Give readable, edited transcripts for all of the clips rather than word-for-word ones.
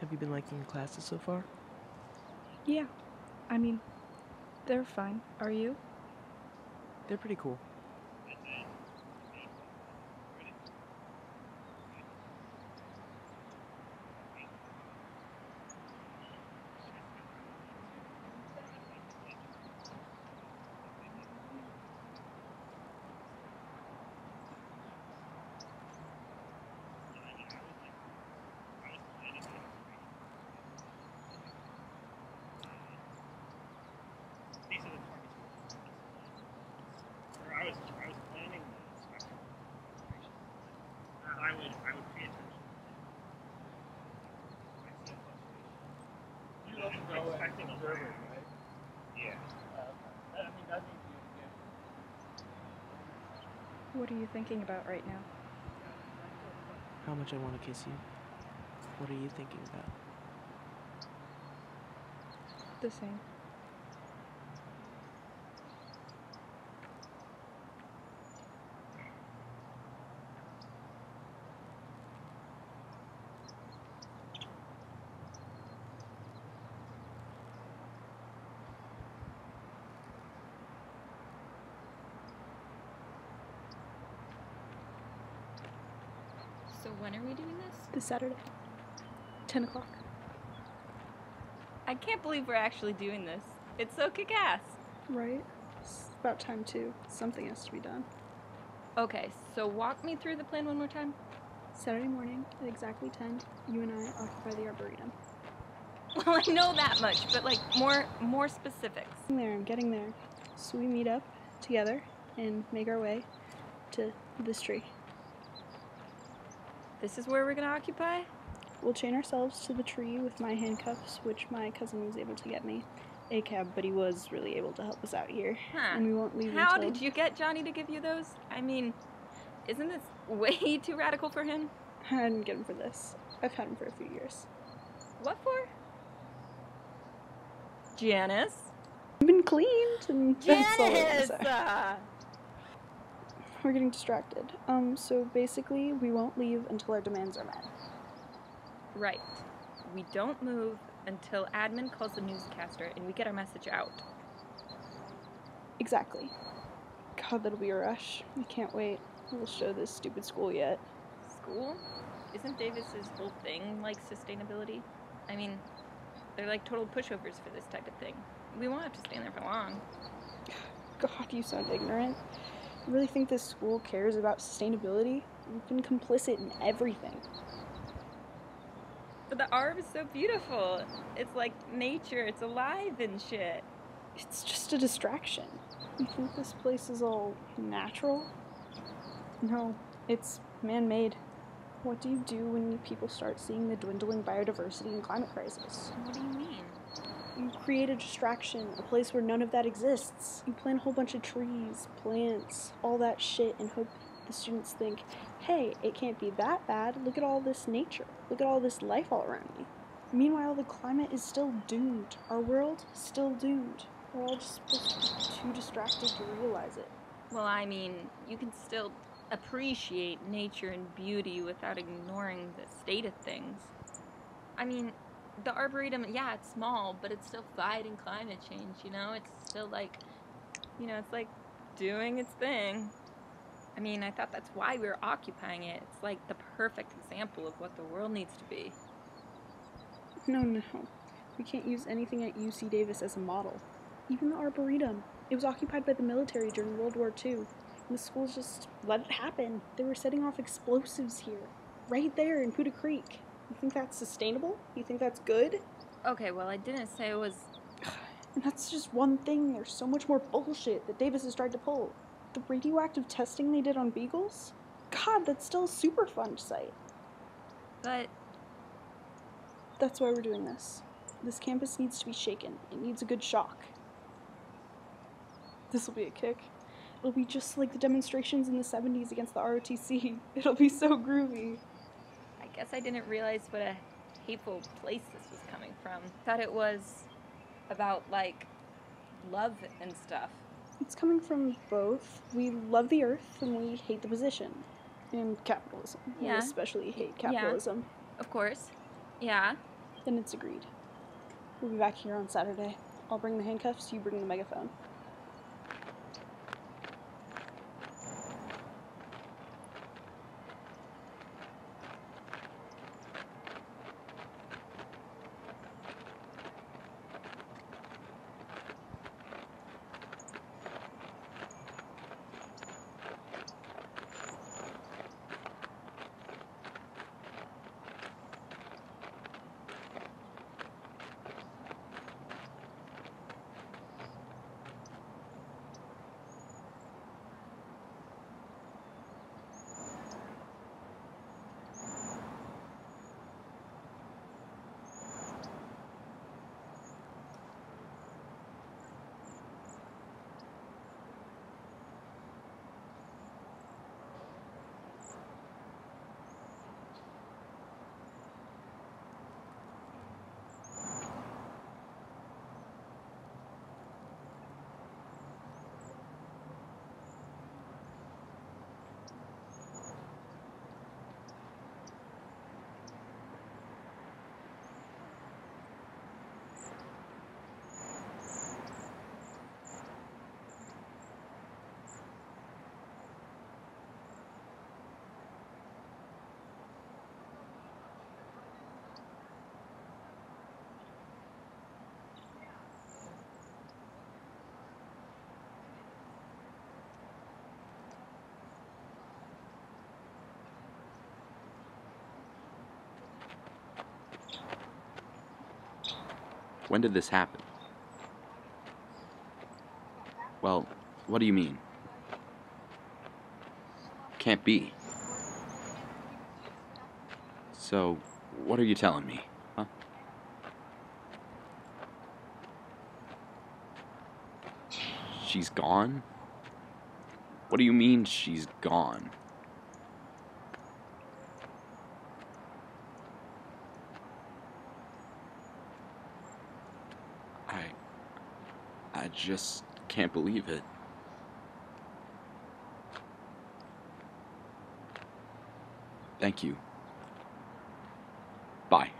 Have you been liking your classes so far? Yeah. I mean, they're fine. Are you? They're pretty cool. I was planning the spectrum integration. I would pay attention. You also go and observe it, right? Yeah. I mean, that means you get. What are you thinking about right now? How much I want to kiss you. What are you thinking about? The same. So when are we doing this? This Saturday. 10 o'clock. I can't believe we're actually doing this. It's so kick-ass. Right? It's about time too. Something has to be done. Okay, so walk me through the plan one more time. Saturday morning at exactly 10, you and I occupy the Arboretum. Well, I know that much, but like more specifics. I'm getting there. So we meet up together and make our way to this tree. This is where we're gonna occupy? We'll chain ourselves to the tree with my handcuffs, which my cousin was able to get me. A cab, but he was really able to help us out here. Huh. And we won't leave How until... did you get Johnny to give you those? I mean, isn't this way too radical for him? I didn't get him for this. I've had him for a few years. What for? Janice? I've been cleaned, and that's all I have to Janice! say. We're getting distracted. So basically, we won't leave until our demands are met. Right. We don't move until admin calls the newscaster and we get our message out. Exactly. God, that'll be a rush. I can't wait. We'll show this stupid school yet. School? Isn't Davis's whole thing like sustainability? I mean, they're like total pushovers for this type of thing. We won't have to stand there for long. God, you sound ignorant. You really think this school cares about sustainability? We've been complicit in everything. But the Arb is so beautiful. It's like nature, it's alive and shit. It's just a distraction. You think this place is all natural? No, it's man-made. What do you do when people start seeing the dwindling biodiversity and climate crisis? What do you mean? You create a distraction, a place where none of that exists. You plant a whole bunch of trees, plants, all that shit, and hope the students think, hey, it can't be that bad. Look at all this nature. Look at all this life all around me. Meanwhile, the climate is still doomed. Our world is still doomed. We're all just supposed to be too distracted to realize it. Well, I mean, you can still appreciate nature and beauty without ignoring the state of things. I mean, the Arboretum, yeah, it's small, but it's still fighting climate change, you know? It's still like, you know, it's like doing its thing. I mean, I thought that's why we were occupying it. It's like the perfect example of what the world needs to be. No. We can't use anything at UC Davis as a model. Even the Arboretum. It was occupied by the military during World War II. And the schools just let it happen. They were setting off explosives here. Right there in Puda Creek. You think that's sustainable? You think that's good? Okay, well, I didn't say it was... And that's just one thing. There's so much more bullshit that Davis has tried to pull. The radioactive testing they did on beagles? God, that's still a Superfund site. But... That's why we're doing this. This campus needs to be shaken. It needs a good shock. This'll be a kick. It'll be just like the demonstrations in the 70s against the ROTC. It'll be so groovy. I guess I didn't realize what a hateful place this was coming from. Thought it was about, like, love and stuff. It's coming from both. We love the earth and we hate the position. And capitalism. Yeah. We especially hate capitalism. Yeah, of course. Yeah. Then it's agreed. We'll be back here on Saturday. I'll bring the handcuffs, you bring the megaphone. When did this happen? Well, what do you mean? Can't be. So, what are you telling me, huh? She's gone? What do you mean she's gone? I just can't believe it. Thank you. Bye.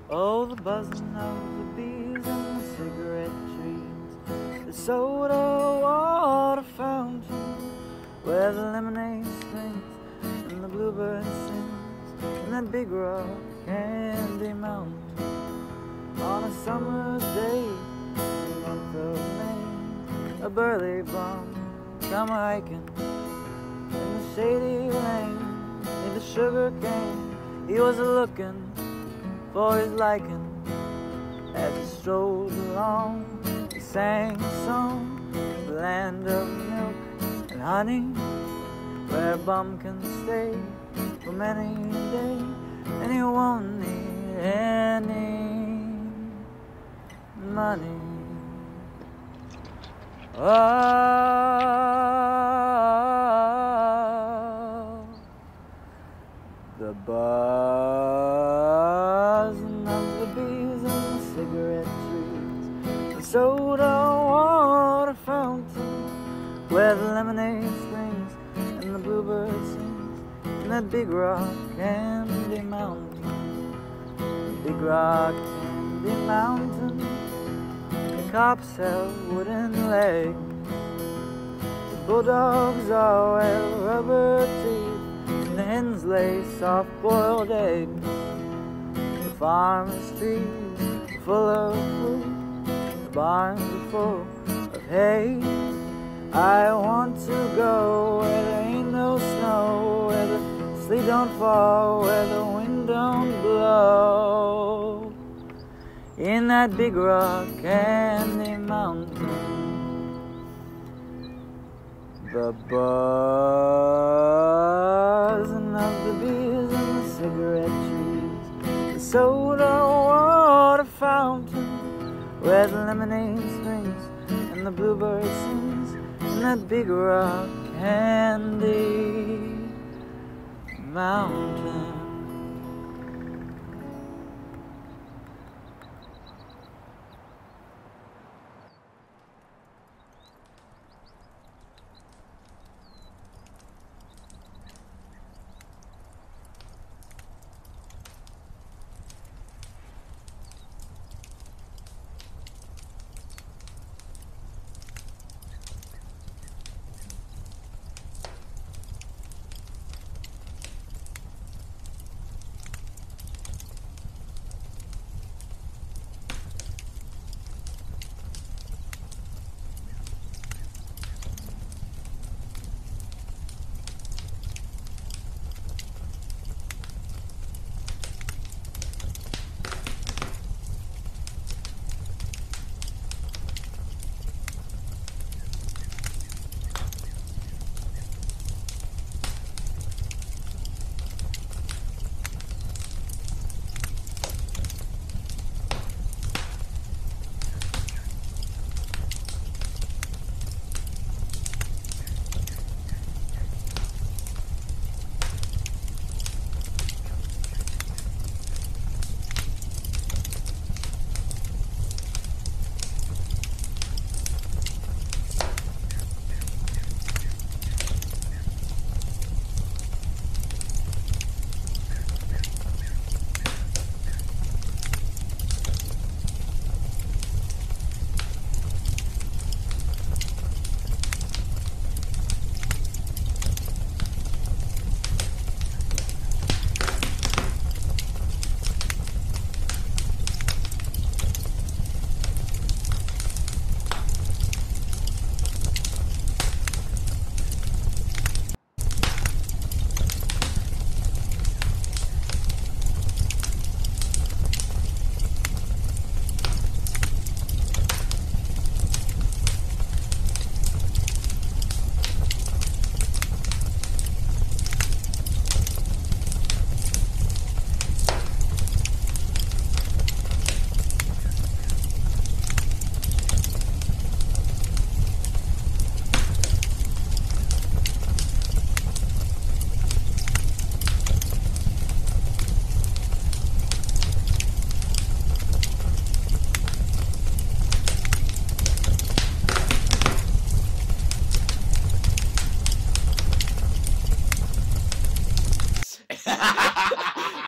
Oh, the buzzing of the bees and the cigarette trees, the soda water fountain, where the lemonade springs and the bluebird sings, and that big rock candy mountain. On a summer's day in the month of May, a burly bum come hiking in the shady lane near the sugar cane. He was a-looking for his liking. As he strolled along, he sang a song, the land of milk and honey, where a bum can stay for many a day, and he won't need any money. Oh, the buzzing of the bees and the cigarette trees, the soda water fountain, where the lemonade springs and the bluebird sings, and that big rock candy mountain, big rock candy mountain. The cops have wooden legs, the bulldogs all wear rubber teeth, and the hens lay soft-boiled eggs. The farmer's trees are full of fruit, the barns are full of hay. I want to go where there ain't no snow, where the sleet don't fall, where the wind don't blow. In that big rock candy mountain, the buzzing of the bees and the cigarette trees, the soda water fountain, where the lemonade springs and the bluebird sings, in that big rock candy mountain.